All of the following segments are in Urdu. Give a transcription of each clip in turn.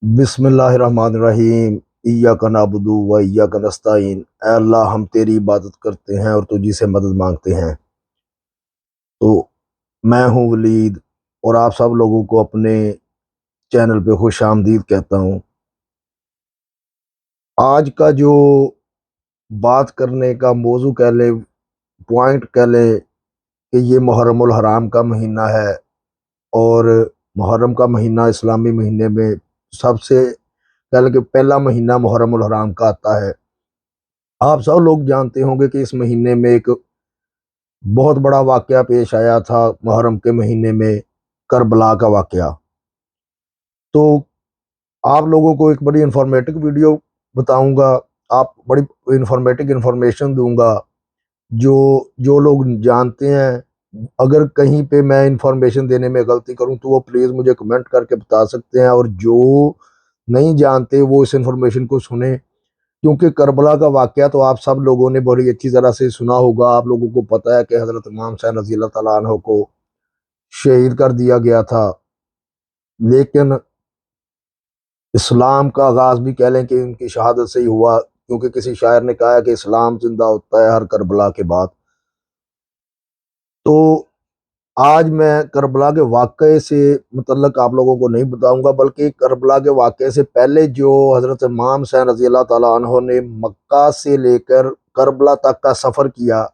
بسم اللہ الرحمن الرحیم۔ ایاک نعبد و ایاک نستعین۔ اے اللہ، ہم تیری عبادت کرتے ہیں اور تجھی سے مدد مانگتے ہیں۔ تو میں ہوں ولید، اور آپ سب لوگوں کو اپنے چینل پہ خوش آمدید کہتا ہوں۔ آج کا جو بات کرنے کا موضوع کہہ لیں، پوائنٹ کہہ لیں کہ یہ محرم الحرام کا مہینہ ہے، اور محرم کا مہینہ اسلامی مہینے میں سب سے کہہ لیں کہ پہلا مہینہ محرم الحرام کا آتا ہے۔ آپ سب لوگ جانتے ہوں گے کہ اس مہینے میں ایک بہت بڑا واقعہ پیش آیا تھا، محرم کے مہینے میں کربلا کا واقعہ۔ تو آپ لوگوں کو ایک بڑی انفارمیٹو ویڈیو بتاؤں گا، آپ بڑی انفارمیٹو انفارمیشن دوں گا جو جو لوگ جانتے ہیں۔ اگر کہیں پہ میں انفارمیشن دینے میں غلطی کروں تو وہ پلیز مجھے کمنٹ کر کے بتا سکتے ہیں، اور جو نہیں جانتے وہ اس انفارمیشن کو سنیں، کیونکہ کربلا کا واقعہ تو آپ سب لوگوں نے بڑی اچھی طرح سے سنا ہوگا۔ آپ لوگوں کو پتہ ہے کہ حضرت امام حسین رضی اللہ تعالیٰ عنہ کو شہید کر دیا گیا تھا، لیکن اسلام کا آغاز بھی کہہ لیں کہ ان کی شہادت سے ہی ہوا، کیونکہ کسی شاعر نے کہا ہے کہ اسلام زندہ ہوتا ہے ہر کربلا کے بعد۔ تو آج میں کربلا کے واقعے سے متعلق آپ لوگوں کو نہیں بتاؤں گا، بلکہ کربلا کے واقعے سے پہلے جو حضرت امام حسین رضی اللہ تعالیٰ عنہ نے مکہ سے لے کر کربلا تک کا سفر کیا،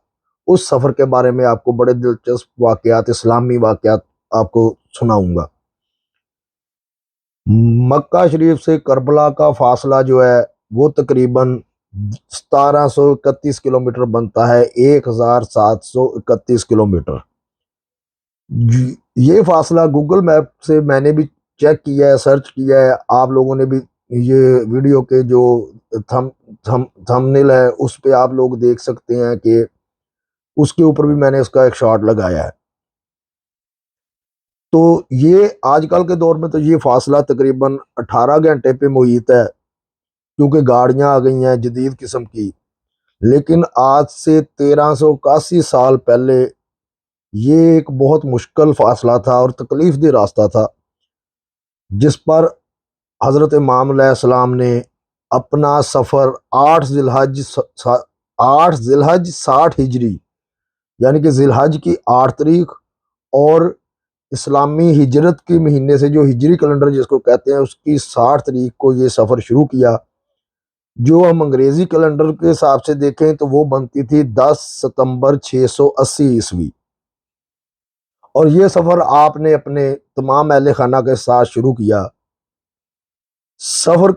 اس سفر کے بارے میں آپ کو بڑے دلچسپ واقعات، اسلامی واقعات آپ کو سناؤں گا۔ مکہ شریف سے کربلا کا فاصلہ جو ہے وہ تقریباً 1731 کلومیٹر بنتا ہے، 1731 کلومیٹر۔ یہ فاصلہ گوگل میپ سے میں نے بھی چیک کیا ہے، سرچ کیا ہے، آپ لوگوں نے بھی یہ ویڈیو کے جو تھمبنیل ہے اس پہ آپ لوگ دیکھ سکتے ہیں کہ اس کے اوپر بھی میں نے اس کا ایک شاٹ لگایا ہے۔ تو یہ آج کل کے دور میں تو یہ فاصلہ تقریباً 18 گھنٹے پہ محیط ہے، کیونکہ گاڑیاں آ گئی ہیں جدید قسم کی، لیکن آج سے 1381 سال پہلے یہ ایک بہت مشکل فاصلہ تھا اور تکلیف دہ راستہ تھا، جس پر حضرت امام علیہ السلام نے اپنا سفر 8 ذی الحج 60 ہجری، یعنی کہ ذی الحج کی 8 تاریخ، اور اسلامی ہجرت کے مہینے سے جو ہجری کیلنڈر جس کو کہتے ہیں اس کی 60 تاریخ کو یہ سفر شروع کیا۔ جو ہم انگریزی کیلنڈر کے حساب سے دیکھیں تو وہ بنتی تھی 10 ستمبر 680 عیسوی، اور یہ سفر آپ نے اپنے تمام اہل خانہ کے ساتھ شروع کیا۔ سفر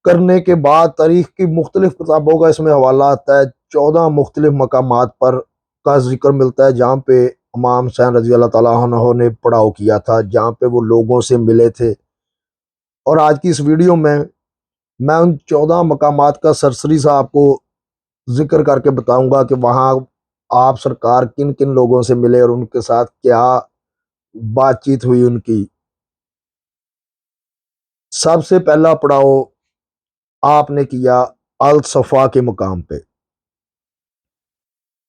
کرنے کے بعد تاریخ کی مختلف کتابوں کا اس میں حوالہ آتا ہے، 14 مختلف مقامات پر کا ذکر ملتا ہے جہاں پہ امام حسین رضی اللہ تعالیٰ عنہ نے پڑاؤ کیا تھا، جہاں پہ وہ لوگوں سے ملے تھے۔ اور آج کی اس ویڈیو میں ان 14 مقامات کا سرسری سا آپ کو ذکر کر کے بتاؤں گا کہ وہاں آپ سرکار کن کن لوگوں سے ملے اور ان کے ساتھ کیا بات چیت ہوئی ان کی۔ سب سے پہلا پڑاؤ آپ نے کیا الصفا کے مقام پہ۔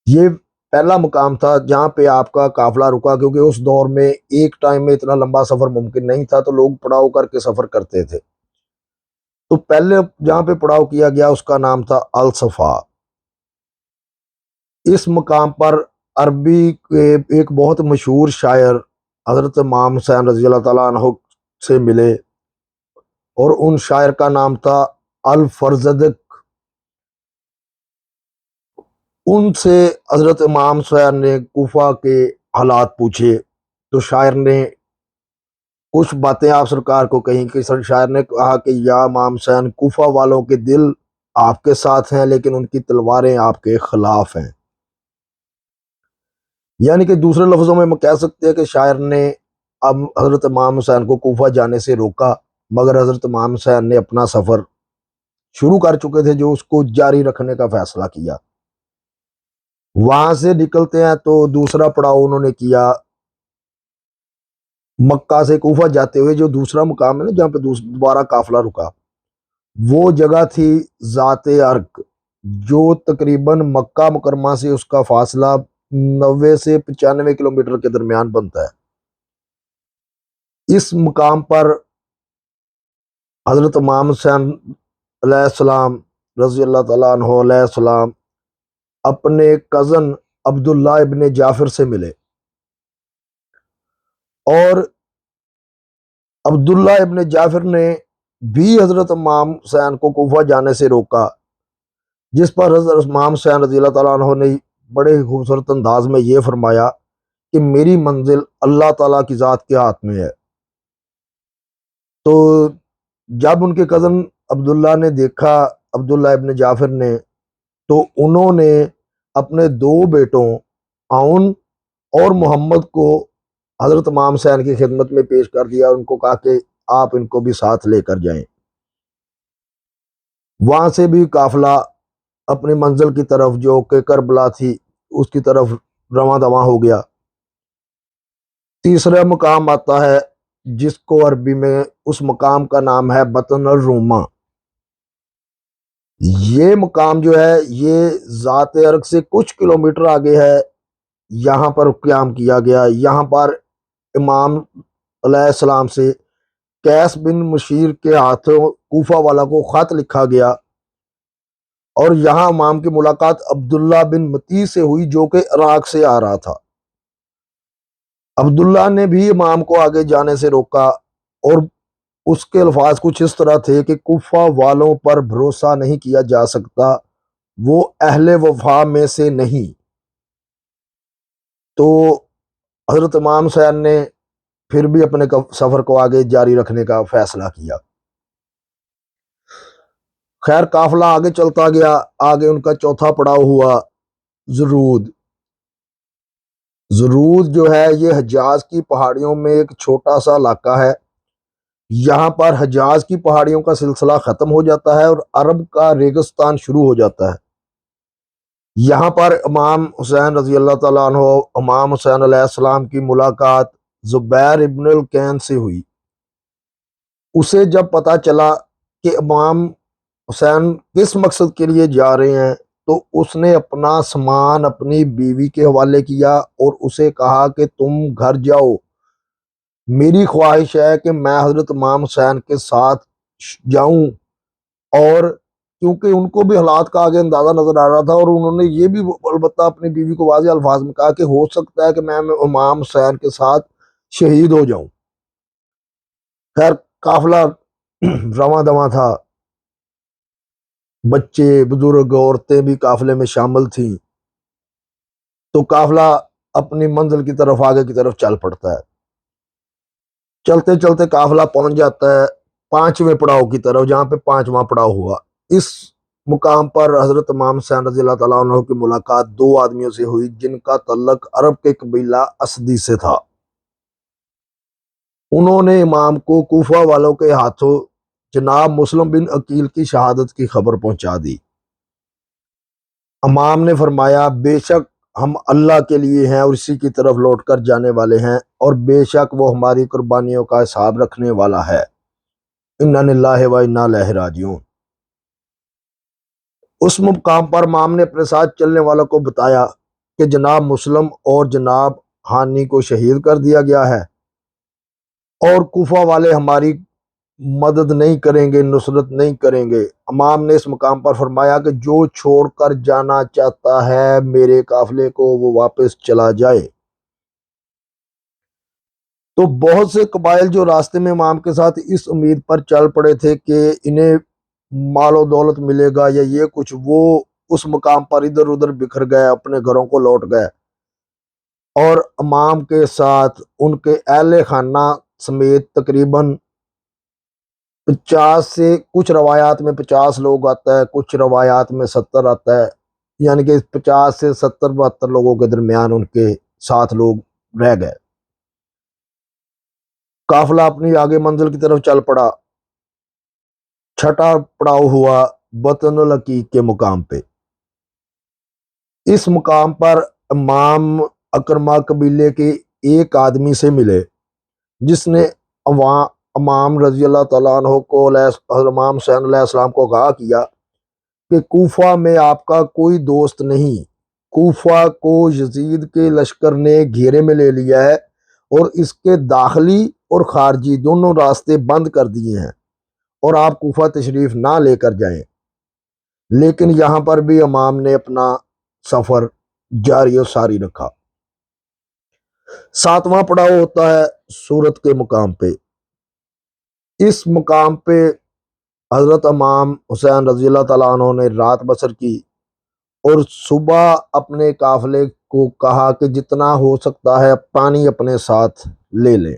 یہ پہلا مقام تھا جہاں پہ آپ کا قافلہ رکا، کیونکہ اس دور میں ایک ٹائم میں اتنا لمبا سفر ممکن نہیں تھا، تو لوگ پڑاؤ کر کے سفر کرتے تھے۔ تو پہلے جہاں پہ پڑاؤ کیا گیا اس کا نام تھا الصفا۔ اس مقام پر عربی کے ایک بہت مشہور شاعر حضرت امام حسین رضی اللہ تعالیٰ عنہ سے ملے، اور ان شاعر کا نام تھا الفرزدق۔ ان سے حضرت امام حسین نے کوفہ کے حالات پوچھے، تو شاعر نے کچھ باتیں آپ سرکار کو کہیں کہ شاعر نے کہا کہ یا امام حسین، کوفہ والوں کے دل آپ کے ساتھ ہیں لیکن ان کی تلواریں آپ کے خلاف ہیں۔ یعنی کہ دوسرے لفظوں میں ہم کہہ سکتے ہیں کہ شاعر نے اب حضرت امام حسین کو کوفہ جانے سے روکا، مگر حضرت امام حسین نے اپنا سفر شروع کر چکے تھے جو اس کو جاری رکھنے کا فیصلہ کیا۔ وہاں سے نکلتے ہیں تو دوسرا پڑاؤ انہوں نے کیا مکہ سے کوفہ جاتے ہوئے، جو دوسرا مقام ہے نا جہاں پہ دوبارہ قافلہ رکا، وہ جگہ تھی ذات ارق، جو تقریباً مکہ مکرمہ سے اس کا فاصلہ 90 سے 95 کلومیٹر کے درمیان بنتا ہے۔ اس مقام پر حضرت امام حسین علیہ السلام رضی اللہ تعالیٰ عنہ علیہ السلام اپنے کزن عبداللہ ابن جعفر سے ملے، اور عبداللہ ابن جعفر نے بھی حضرت امام حسین کو کوفہ جانے سے روکا، جس پر حضرت امام حسین رضی اللہ تعالیٰ عنہ نے بڑے خوبصورت انداز میں یہ فرمایا کہ میری منزل اللہ تعالیٰ کی ذات کے ہاتھ میں ہے۔ تو جب ان کے کزن عبداللہ نے دیکھا عبداللہ ابن جعفر نے، تو انہوں نے اپنے دو بیٹوں عون اور محمد کو حضرت امام حسین کی خدمت میں پیش کر دیا، ان کو کہا کہ آپ ان کو بھی ساتھ لے کر جائیں۔ وہاں سے بھی قافلہ اپنی منزل کی طرف جو کہ کربلا تھی اس کی طرف رواں دواں ہو گیا۔ تیسرا مقام آتا ہے جس کو عربی میں اس مقام کا نام ہے بطن الروما۔ یہ مقام جو ہے یہ ذات ارگ سے کچھ کلومیٹر آگے ہے، یہاں پر قیام کیا گیا۔ یہاں پر امام علیہ السلام سے قیس بن مشیر کے ہاتھوں کوفہ والا کو خط لکھا گیا، اور یہاں امام کی ملاقات عبداللہ بن متی سے ہوئی جو کہ عراق سے آ رہا تھا۔ عبداللہ نے بھی امام کو آگے جانے سے روکا، اور اس کے الفاظ کچھ اس طرح تھے کہ کوفہ والوں پر بھروسہ نہیں کیا جا سکتا، وہ اہل وفا میں سے نہیں۔ تو حضرت امام حسین نے پھر بھی اپنے سفر کو آگے جاری رکھنے کا فیصلہ کیا۔ خیر قافلہ آگے چلتا گیا، آگے ان کا چوتھا پڑاؤ ہوا زرود۔ زرود جو ہے یہ حجاز کی پہاڑیوں میں ایک چھوٹا سا علاقہ ہے۔ یہاں پر حجاز کی پہاڑیوں کا سلسلہ ختم ہو جاتا ہے اور عرب کا ریگستان شروع ہو جاتا ہے۔ یہاں پر امام حسین رضی اللہ تعالیٰ عنہ امام حسین علیہ السلام کی ملاقات زبیر ابن الکین سے ہوئی۔ اسے جب پتہ چلا کہ امام حسین کس مقصد کے لیے جا رہے ہیں، تو اس نے اپنا سامان اپنی بیوی کے حوالے کیا اور اسے کہا کہ تم گھر جاؤ، میری خواہش ہے کہ میں حضرت امام حسین کے ساتھ جاؤں۔ اور کیونکہ ان کو بھی حالات کا آگے اندازہ نظر آ رہا تھا، اور انہوں نے یہ بھی البتہ اپنی بیوی کو واضح الفاظ میں کہا کہ ہو سکتا ہے کہ میں امام حسین کے ساتھ شہید ہو جاؤں۔ خیر قافلہ رواں دواں تھا، بچے بزرگ عورتیں بھی قافلے میں شامل تھیں، تو قافلہ اپنی منزل کی طرف آگے کی طرف چل پڑتا ہے۔ چلتے چلتے قافلہ پہنچ جاتا ہے پانچویں پڑاؤ کی طرف، جہاں پہ پانچواں پڑاؤ ہوا۔ اس مقام پر حضرت امام حسین رضی اللہ تعالیٰ عنہ کی ملاقات دو آدمیوں سے ہوئی جن کا تعلق عرب کے قبیلہ اسدی سے تھا۔ انہوں نے امام کو کوفہ والوں کے ہاتھوں جناب مسلم بن عقیل کی شہادت کی خبر پہنچا دی۔ امام نے فرمایا بے شک ہم اللہ کے لیے ہیں اور اسی کی طرف لوٹ کر جانے والے ہیں، اور بے شک وہ ہماری قربانیوں کا حساب رکھنے والا ہے۔ انا للہ و انا الیہ راجعون۔ اس مقام پر امام نے اپنے ساتھ چلنے والوں کو بتایا کہ جناب مسلم اور جناب ہانی کو شہید کر دیا گیا ہے، اور کوفہ والے ہماری مدد نہیں کریں گے، نصرت نہیں کریں گے۔ امام نے اس مقام پر فرمایا کہ جو چھوڑ کر جانا چاہتا ہے میرے قافلے کو وہ واپس چلا جائے۔ تو بہت سے قبائل جو راستے میں امام کے ساتھ اس امید پر چل پڑے تھے کہ انہیں مال و دولت ملے گا یا یہ کچھ، وہ اس مقام پر ادھر ادھر بکھر گئے، اپنے گھروں کو لوٹ گئے، اور امام کے ساتھ ان کے اہل خانہ سمیت تقریباً 50 سے کچھ روایات میں 50 لوگ آتا ہے، کچھ روایات میں 70 آتا ہے، یعنی کہ 50 سے 70 72 لوگوں کے درمیان ان کے ساتھ لوگ رہ گئے۔ قافلہ اپنی آگے منزل کی طرف چل پڑا۔ چھٹا پڑاؤ ہوا بطن العقیق کے مقام پہ۔ اس مقام پر امام اکرمہ قبیلے کے ایک آدمی سے ملے جس نے امام رضی اللہ تعالیٰ عنہ کو امام حسین علیہ السلام کو آگاہ کیا کہ کوفہ میں آپ کا کوئی دوست نہیں، کوفہ کو یزید کے لشکر نے گھیرے میں لے لیا ہے اور اس کے داخلی اور خارجی دونوں راستے بند کر دیے ہیں، اور آپ کوفہ تشریف نہ لے کر جائیں۔ لیکن یہاں پر بھی امام نے اپنا سفر جاری و ساری رکھا۔ ساتواں پڑاؤ ہوتا ہے سورت کے مقام پہ۔ اس مقام پہ حضرت امام حسین رضی اللہ تعالیٰ عنہ نے رات بسر کی اور صبح اپنے قافلے کو کہا کہ جتنا ہو سکتا ہے پانی اپنے ساتھ لے لیں۔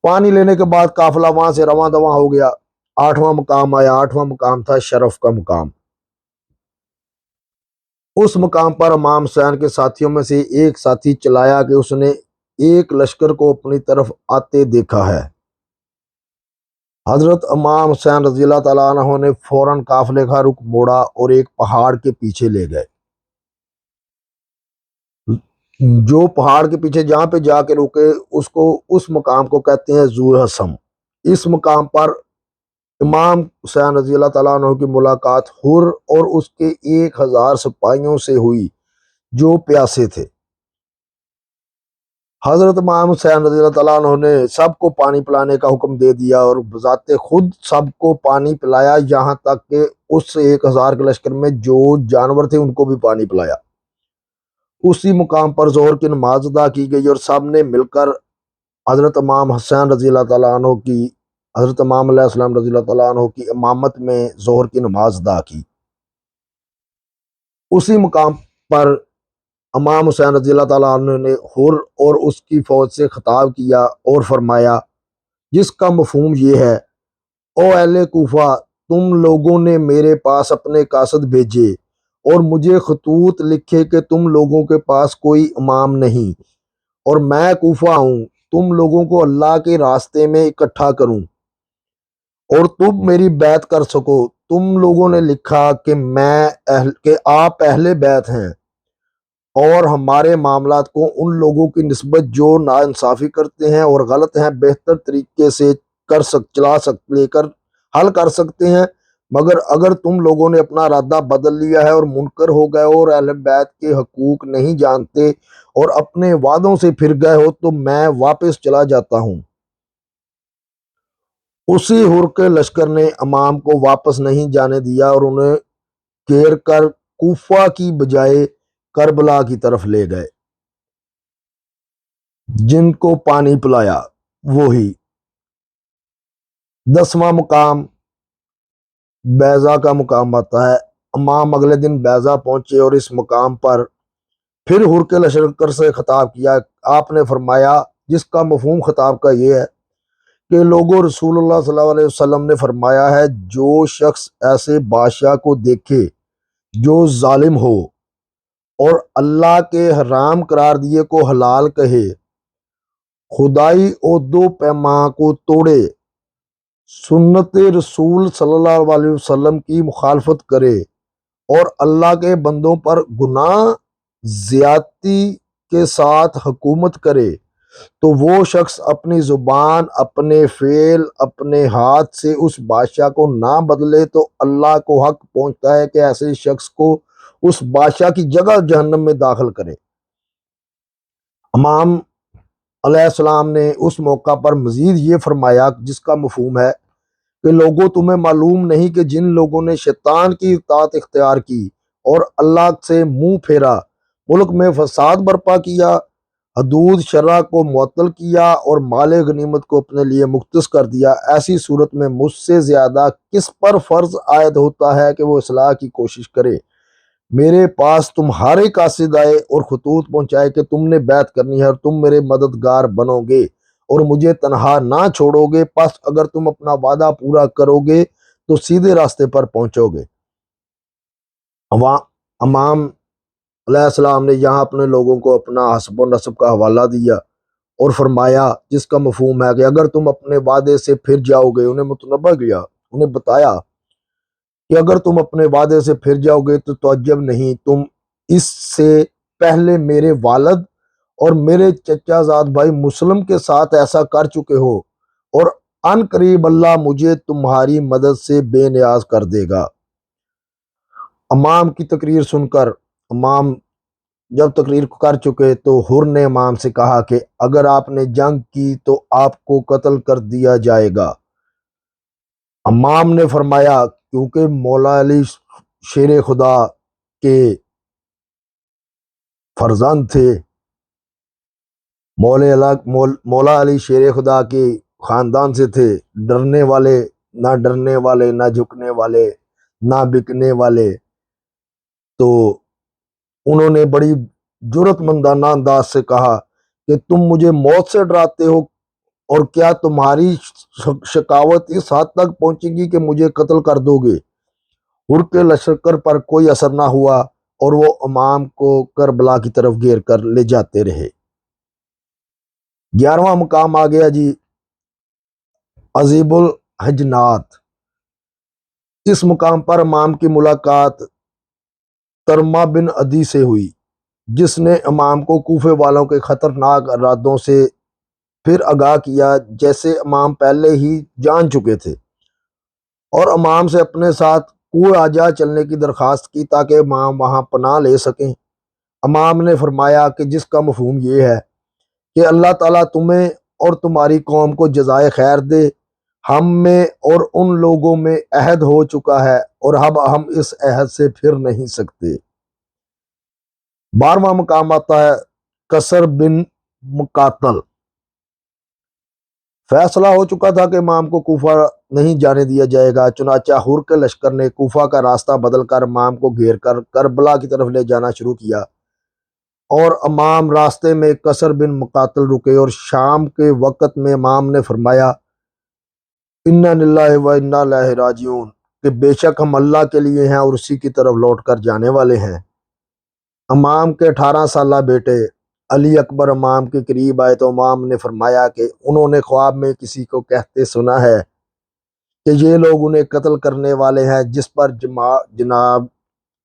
پانی لینے کے بعد قافلہ وہاں سے رواں دواں ہو گیا۔ 8واں مقام آیا۔ 8واں مقام تھا شرف کا مقام۔ اس مقام پر امام حسین کے ساتھیوں میں سے ایک ساتھی چلایا کہ اس نے ایک لشکر کو اپنی طرف آتے دیکھا ہے۔ حضرت امام حسین رضی اللہ تعالیٰ عنہ نے فوراً قافلے کا رخ موڑا اور ایک پہاڑ کے پیچھے لے گئے۔ جو پہاڑ کے پیچھے جہاں پہ جا کے رکے اس مقام کو کہتے ہیں ذو حسم۔ اس مقام پر امام حسین رضی اللہ تعالیٰ عنہ کی ملاقات حر اور اس کے 1000 سپاہیوں سے ہوئی جو پیاسے تھے۔ حضرت امام حسین رضی اللہ تعالیٰ عنہ نے سب کو پانی پلانے کا حکم دے دیا اور بذات خود سب کو پانی پلایا، یہاں تک کہ اس 1000 کے لشکر میں جو جانور تھے ان کو بھی پانی پلایا۔ اسی مقام پر ظہر کی نماز ادا کی گئی اور سب نے مل کر حضرت امام حسین رضی اللہ تعالیٰ عنہ کی حضرت امام علیہ السلام رضی اللہ تعالیٰ عنہ کی امامت میں ظہر کی نماز ادا کی۔ اسی مقام پر امام حسین رضی اللہ تعالیٰ عنہ نے حر اور اس کی فوج سے خطاب کیا اور فرمایا، جس کا مفہوم یہ ہے: او اہل کوفہ، تم لوگوں نے میرے پاس اپنے قاصد بھیجے اور مجھے خطوط لکھے کہ تم لوگوں کے پاس کوئی امام نہیں اور میں کوفہ ہوں، تم لوگوں کو اللہ کے راستے میں اکٹھا کروں اور تم میری بیعت کر سکو۔ تم لوگوں نے لکھا کہ آپ اہل بیعت ہیں اور ہمارے معاملات کو ان لوگوں کی نسبت جو ناانصافی کرتے ہیں اور غلط ہیں بہتر طریقے سے لے کر حل کر سکتے ہیں، مگر اگر تم لوگوں نے اپنا ارادہ بدل لیا ہے اور منکر ہو گئے ہو اور اہل بیت کے حقوق نہیں جانتے اور اپنے وعدوں سے پھر گئے ہو تو میں واپس چلا جاتا ہوں۔ اسی حر کے لشکر نے امام کو واپس نہیں جانے دیا اور انہیں گھیر کر کوفہ کی بجائے کربلا کی طرف لے گئے۔ جن کو پانی پلایا وہی۔ 10واں مقام بیضا کا مقام آتا ہے۔ امام اگلے دن بیضا پہنچے اور اس مقام پر پھر حر کے لشکر سے خطاب کیا۔ آپ نے فرمایا، جس کا مفہوم خطاب کا یہ ہے کہ لوگوں، رسول اللہ صلی اللہ علیہ وسلم نے فرمایا ہے، جو شخص ایسے بادشاہ کو دیکھے جو ظالم ہو اور اللہ کے حرام قرار دیے کو حلال کہے، خدائی عہد و پیمان کو توڑے، سنت رسول صلی اللہ علیہ وسلم کی مخالفت کرے اور اللہ کے بندوں پر گناہ زیادتی کے ساتھ حکومت کرے، تو وہ شخص اپنی زبان، اپنے فعل، اپنے ہاتھ سے اس بادشاہ کو نہ بدلے تو اللہ کو حق پہنچتا ہے کہ ایسے شخص کو اس بادشاہ کی جگہ جہنم میں داخل کرے۔ امام علیہ السلام نے اس موقع پر مزید یہ فرمایا، جس کا مفہوم ہے کہ لوگوں، تمہیں معلوم نہیں کہ جن لوگوں نے شیطان کی اطاعت اختیار کی اور اللہ سے منہ پھیرا، ملک میں فساد برپا کیا، حدود شرع کو معطل کیا اور مال غنیمت کو اپنے لیے مختص کر دیا، ایسی صورت میں مجھ سے زیادہ کس پر فرض عائد ہوتا ہے کہ وہ اصلاح کی کوشش کرے؟ میرے پاس تمہارے قاصد آئے اور خطوط پہنچائے کہ تم نے بیعت کرنی ہے اور تم میرے مددگار بنو گے اور مجھے تنہا نہ چھوڑو گے، پس اگر تم اپنا وعدہ پورا کرو گے تو سیدھے راستے پر پہنچو گے۔ امام علیہ السلام نے یہاں اپنے لوگوں کو اپنا حسب و نسب کا حوالہ دیا اور فرمایا، جس کا مفہوم ہے کہ اگر تم اپنے وعدے سے پھر جاؤ گے، انہیں متنبہ کیا، انہیں بتایا کہ اگر تم اپنے وعدے سے پھر جاؤ گے تو تعجب نہیں، تم اس سے پہلے میرے والد اور میرے چچا زاد بھائی مسلم کے ساتھ ایسا کر چکے ہو اور ان قریب اللہ مجھے تمہاری مدد سے بے نیاز کر دے گا۔ امام کی تقریر سن کر امام جب تقریر کر چکے تو حر نے امام سے کہا کہ اگر آپ نے جنگ کی تو آپ کو قتل کر دیا جائے گا امام نے فرمایا کیونکہ مولا علی شیر خدا کے فرزند تھے، مولا علی شیر خدا کے خاندان سے تھے، ڈرنے والے، نہ ڈرنے والے، نہ جھکنے والے، نہ بکنے والے، تو انہوں نے بڑی جرأت مندانہ انداز سے کہا کہ تم مجھے موت سے ڈراتے ہو، اور کیا تمہاری شکاوت اس حد تک پہنچے گی کہ مجھے قتل کر دو گے؟ ہر کے لشکر پر کوئی اثر نہ ہوا اور وہ امام کو کربلا کی طرف گھیر کر لے جاتے رہے۔ 11واں مقام آ گیا جی، عذیب الحجنات۔ اس مقام پر امام کی ملاقات ترما بن عدی سے ہوئی، جس نے امام کو کوفے والوں کے خطرناک ارادوں سے پھر آگاہ کیا، جیسے امام پہلے ہی جان چکے تھے، اور امام سے اپنے ساتھ کوہ آجا چلنے کی درخواست کی تاکہ امام وہاں پناہ لے سکیں۔ امام نے فرمایا کہ جس کا مفہوم یہ ہے کہ اللہ تعالیٰ تمہیں اور تمہاری قوم کو جزائے خیر دے، ہم میں اور ان لوگوں میں عہد ہو چکا ہے اور اب ہم اس عہد سے پھر نہیں سکتے۔ 12واں مقام آتا ہے کثر بن مقاتل۔ فیصلہ ہو چکا تھا کہ امام کو کوفہ نہیں جانے دیا جائے گا، چنانچہ ہر کے لشکر نے کوفہ کا راستہ بدل کر امام کو گھیر کر کربلا کی طرف لے جانا شروع کیا، اور امام راستے میں کثر بن مقاتل رکے، اور شام کے وقت میں امام نے فرمایا انا للہ و انا الیہ راجعون، کہ بے شک ہم اللہ کے لیے ہیں اور اسی کی طرف لوٹ کر جانے والے ہیں۔ امام کے 18 سالہ بیٹے علی اکبر امام کے قریب آئے تو امام نے فرمایا کہ انہوں نے خواب میں کسی کو کہتے سنا ہے کہ یہ لوگ انہیں قتل کرنے والے ہیں، جس پر جناب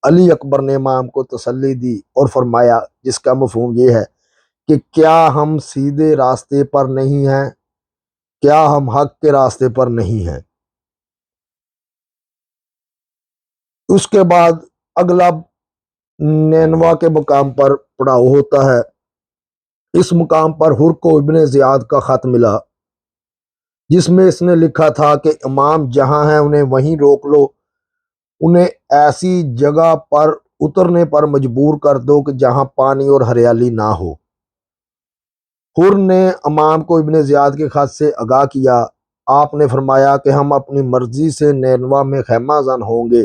علی اکبر نے امام کو تسلی دی اور فرمایا جس کا مفہوم یہ ہے کہ کیا ہم سیدھے راستے پر نہیں ہیں، کیا ہم حق کے راستے پر نہیں ہیں۔ اس کے بعد اگلا نینوا کے مقام پر پڑاؤ ہوتا ہے۔ اس مقام پر ہر کو ابن زیاد کا خط ملا، جس میں اس نے لکھا تھا کہ امام جہاں ہیں انہیں وہیں روک لو، انہیں ایسی جگہ پر اترنے پر مجبور کر دو کہ جہاں پانی اور ہریالی نہ ہو۔ ہر نے امام کو ابن زیاد کے خط سے آگاہ کیا۔ آپ نے فرمایا کہ ہم اپنی مرضی سے نینوا میں خیمہ زن ہوں گے،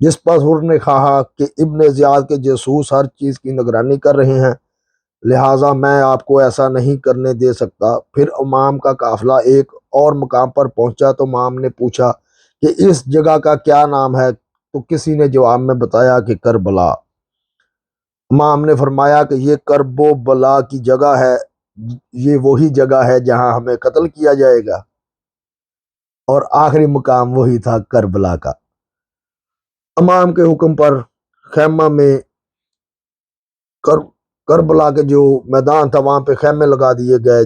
جس پر ہر نے کہا کہ ابن زیاد کے جاسوس ہر چیز کی نگرانی کر رہے ہیں، لہٰذا میں آپ کو ایسا نہیں کرنے دے سکتا۔ پھر امام کا قافلہ ایک اور مقام پر پہنچا تو امام نے پوچھا کہ اس جگہ کا کیا نام ہے، تو کسی نے جواب میں بتایا کہ کربلا۔ امام نے فرمایا کہ یہ کرب و بلا کی جگہ ہے، یہ وہی جگہ ہے جہاں ہمیں قتل کیا جائے گا۔ اور آخری مقام وہی تھا کربلا کا۔ امام کے حکم پر خیمہ میں کربلا کے جو میدان تھا وہاں پہ خیمے لگا دیے گئے۔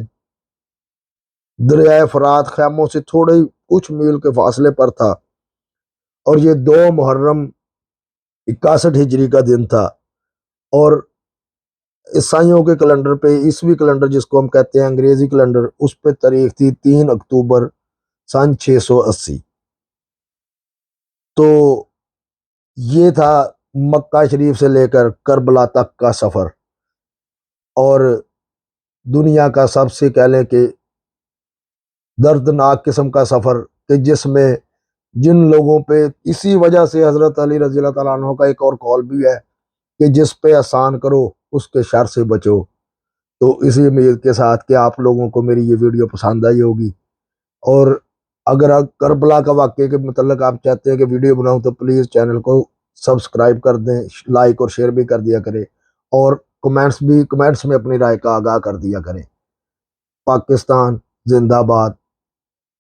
دریائے فرات خیموں سے تھوڑے کچھ میل کے فاصلے پر تھا، اور یہ 2 محرم 61 ہجری کا دن تھا، اور عیسائیوں کے کیلنڈر پہ، عیسوی کیلنڈر جس کو ہم کہتے ہیں، انگریزی کیلنڈر، اس پہ تاریخ تھی 3 اکتوبر سن 680۔ تو یہ تھا مکہ شریف سے لے کر کربلا تک کا سفر، اور دنیا کا سب سے کہہ لیں کہ دردناک قسم کا سفر، کہ جس میں جن لوگوں پہ اسی وجہ سے حضرت علی رضی اللہ تعالیٰ عنہ کا ایک اور قول بھی ہے کہ جس پہ احسان کرو اس کے شر سے بچو۔ تو اسی امید کے ساتھ کہ آپ لوگوں کو میری یہ ویڈیو پسند آئی ہوگی، اور اگر کربلا کا واقعے کے متعلق آپ چاہتے ہیں کہ ویڈیو بناؤں تو پلیز چینل کو سبسکرائب کر دیں، لائک اور شیئر بھی کر دیا کریں، اور کمنٹس میں اپنی رائے کا آگاہ کر دیا کریں۔ پاکستان زندہ باد۔